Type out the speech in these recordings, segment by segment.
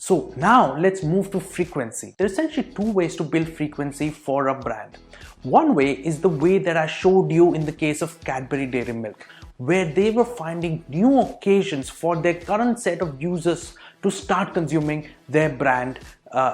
So now let's move to frequency. There are essentially two ways to build frequency for a brand. One way is the way that I showed you in the case of Cadbury Dairy Milk, where they were finding new occasions for their current set of users to start consuming their brand.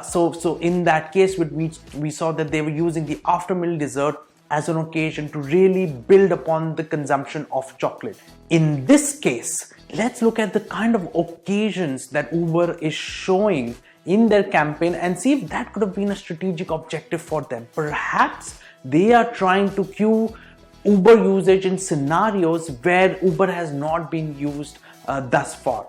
So in that case, we saw that they were using the after meal dessert as an occasion to really build upon the consumption of chocolate. In this case, let's look at the kind of occasions that Uber is showing in their campaign and see if that could have been a strategic objective for them. Perhaps they are trying to cue Uber usage in scenarios where Uber has not been used thus far.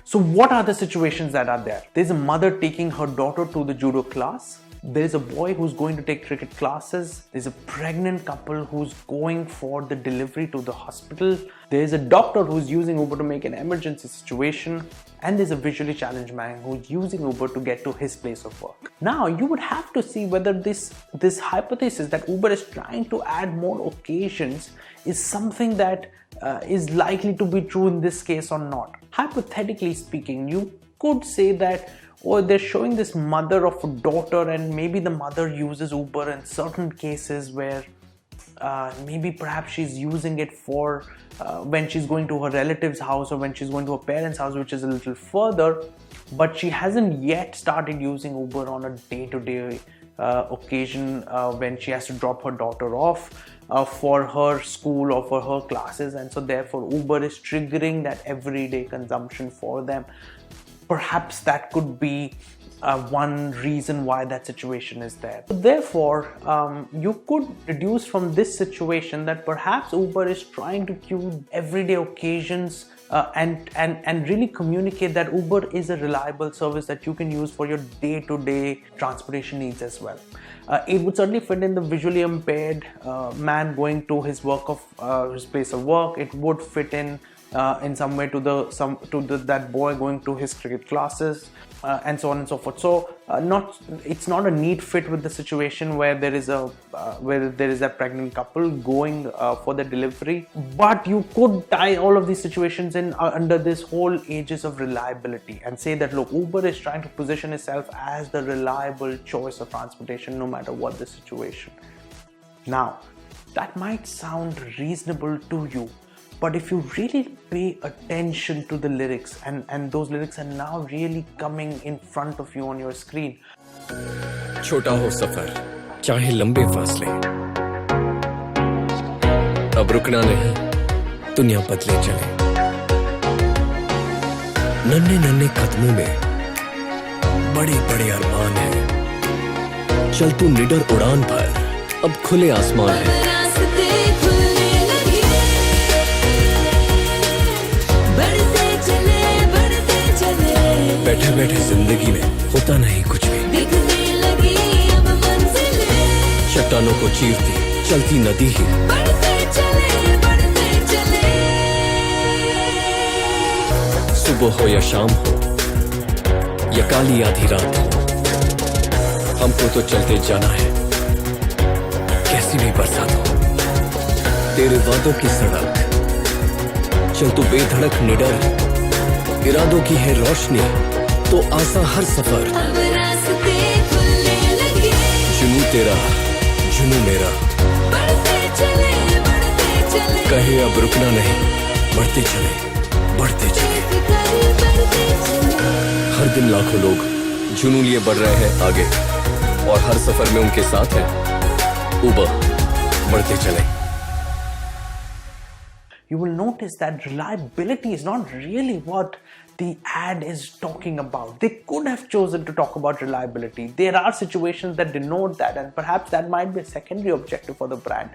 So what are the situations that are there? There's a mother taking her daughter to the judo class. There's a boy who's going to take cricket classes. There's a pregnant couple who's going for the delivery to the hospital. There's a doctor who's using Uber to make an emergency situation. And there's a visually challenged man who's using Uber to get to his place of work. Now, you would have to see whether this hypothesis that Uber is trying to add more occasions is something that is likely to be true in this case or not. Hypothetically speaking, you could say that they're showing this mother of a daughter, and maybe the mother uses Uber in certain cases where maybe perhaps she's using it for when she's going to her relative's house or when she's going to her parents' house, which is a little further, but she hasn't yet started using Uber on a day-to-day occasion when she has to drop her daughter off for her school or for her classes, and so therefore Uber is triggering that everyday consumption for them. Perhaps that could be one reason why that situation is there. Therefore, you could deduce from this situation that perhaps Uber is trying to cue everyday occasions and really communicate that Uber is a reliable service that you can use for your day-to-day transportation needs as well. It would certainly fit in the visually impaired man going to his his place of work. It would fit in some way to that boy going to his cricket classes, and so on and so forth. So it's not a neat fit with the situation where there is a pregnant couple going for the delivery, but you could tie all of these situations in under this whole aegis of reliability and say that look, Uber is trying to position itself as the reliable choice of transportation no matter what the situation. Now, that might sound reasonable to you, but if you really pay attention to the lyrics, and those lyrics are now really coming in front of you on your screen. छोटा हो सफर, चाहे लंबे फासले, अब रुकना नहीं, दुनिया बदले चले। नन्हे नन्हे कदमों में बड़े बड़े अरमान हैं। चल तू निडर उड़ान भर, अब खुले आसमान है। बैठे बैठे जिंदगी में होता नहीं कुछ भी, दिखने लगी अब मंजिलें, चट्टानों को चीरती चलती नदी ही बढ़ते चले। सुबह हो या शाम हो या काली आधी रात हो, हमको तो चलते जाना है, कैसी भी बरसात हो। तेरे वादों की सड़क चल तू बेधड़क निडर, इरादों की है रोशनी तो आसा हर सफर। अब रास्ते खुलने लगे, जुनू तेरा जुनू मेरा, बढ़ते चले कहे अब रुकना नहीं, बढ़ते चले। हर दिन लाखों लोग जुनू लिए बढ़ रहे हैं आगे, और हर सफर में उनके साथ है उबर, बढ़ते चले। You will notice that reliability is not really what the ad is talking about. They could have chosen to talk about reliability. There are situations that denote that, and perhaps that might be a secondary objective for the brand.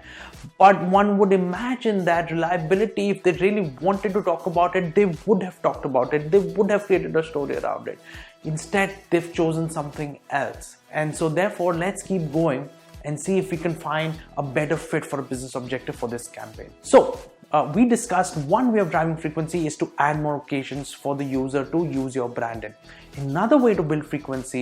But one would imagine that reliability, if they really wanted to talk about it, they would have talked about it. They would have created a story around it. Instead, they've chosen something else. And so therefore, let's keep going and see if we can find a better fit for a business objective for this campaign. So, we discussed one way of driving frequency is to add more occasions for the user to use your brand in. Another way to build frequency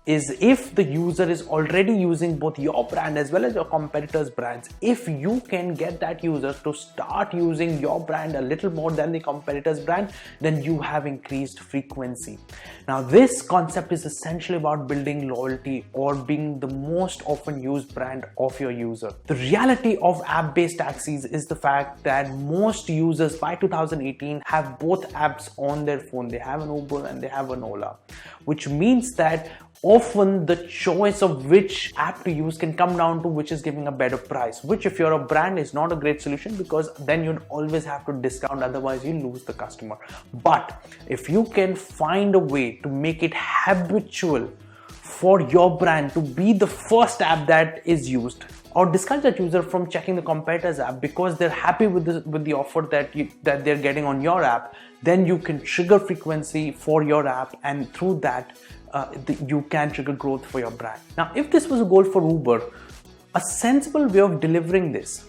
is if the user is already using both your brand as well as your competitors' brands, if you can get that user to start using your brand a little more than the competitor's brand, then you have increased frequency. Now, this concept is essentially about building loyalty or being the most often used brand of your user. The reality of app-based taxis is the fact that most users by 2018 have both apps on their phone. They have an Uber and they have an Ola, which means that often the choice of which app to use can come down to which is giving a better price, which if you're a brand is not a great solution, because then you'd always have to discount, otherwise you lose the customer. But if you can find a way to make it habitual for your brand to be the first app that is used, or discourage that user from checking the competitor's app because they're happy with the offer that they're getting on your app, then you can trigger frequency for your app, and through that you can trigger growth for your brand. Now, if this was a goal for Uber, a sensible way of delivering this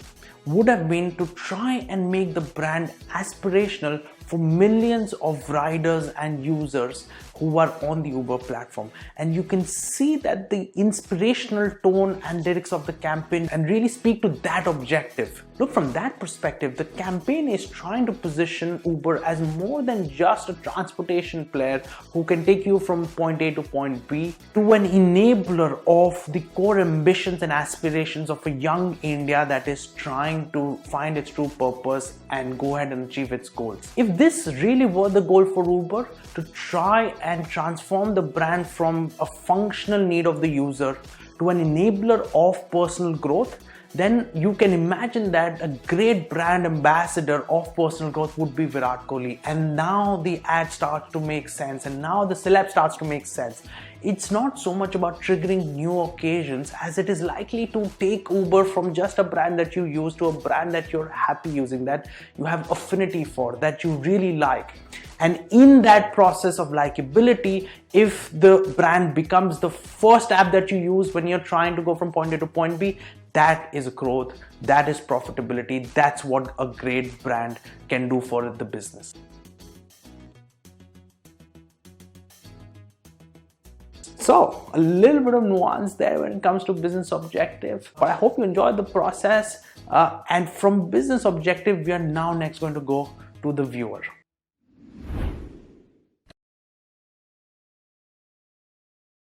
would have been to try and make the brand aspirational for millions of riders and users who are on the Uber platform. And you can see that the inspirational tone and lyrics of the campaign and really speak to that objective. Look, from that perspective, the campaign is trying to position Uber as more than just a transportation player who can take you from point A to point B, to an enabler of the core ambitions and aspirations of a young India that is trying to find its true purpose and go ahead and achieve its goals. If this really were the goal for Uber, to try and transform the brand from a functional need of the user to an enabler of personal growth, then you can imagine that a great brand ambassador of personal growth would be Virat Kohli. And now the ad starts to make sense, and now the celeb starts to make sense. It's not so much about triggering new occasions as it is likely to take Uber from just a brand that you use to a brand that you're happy using, that you have affinity for, that you really like. And in that process of likability, if the brand becomes the first app that you use when you're trying to go from point A to point B, that is growth, that is profitability, that's what a great brand can do for the business. So, a little bit of nuance there when it comes to business objective, but I hope you enjoyed the process. And from business objective, we are now next going to go to the viewer.